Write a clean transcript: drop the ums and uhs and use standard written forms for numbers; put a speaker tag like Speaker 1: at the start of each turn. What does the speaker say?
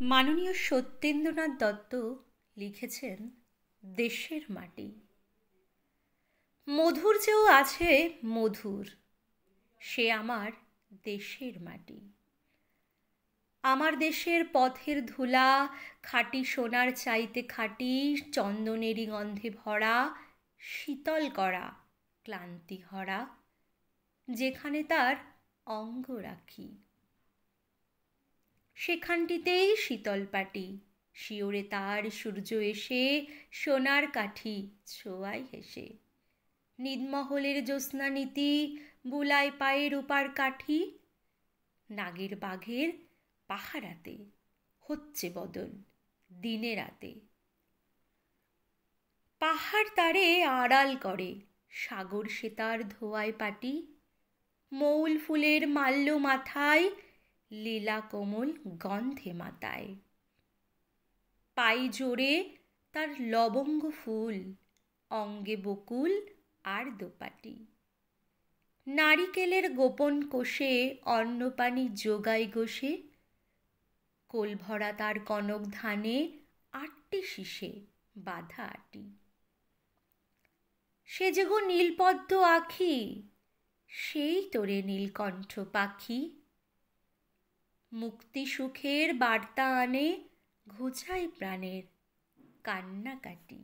Speaker 1: মাননীয় সত্যেন্দ্রনাথ দত্ত লিখেছেন দেশের মাটি। মধুর চেয়েও আছে মধুর, সে আমার দেশের মাটি। আমার দেশের পথের ধুলা খাঁটি সোনার চাইতে খাঁটি, চন্দনেরই গন্ধে ভরা, শীতল করা ক্লান্তি হরা, যেখানে তার অঙ্গ রাখি। সেখানটিতেই শীতল পাটি, শিওরে তার সূর্য এসে সোনার কাঠি ছোঁয়ায় হেসে। নিদমহলের জ্যোৎস্নানীতি বুলায় পায়ে রূপার কাঠি। নাগের বাঘের পাহারাতে হচ্ছে বদল দিনে রাতে। পাহাড় তারে আড়াল করে সাগর সে তার ধোয়ায় পাটি। মৌল ফুলের মাল্য মাথায় লীলা কোমল গন্ধে মাতায়। পাই জোরে তার লবঙ্গ ফুল, অঙ্গে বকুল আর দোপাটি। নারিকেলের গোপন কোষে অন্নপানি যোগায় গোষে। কোল ভরা তার কনক ধানে 8টি শীষে বাঁধা আটি। সে যে গো নীলপদ্ম আঁখি, সেই তোরে নীলকণ্ঠ পাখি। মুক্তি সুখের বার্তা আনে, ঘুচায় প্রাণের কান্নাকাটি।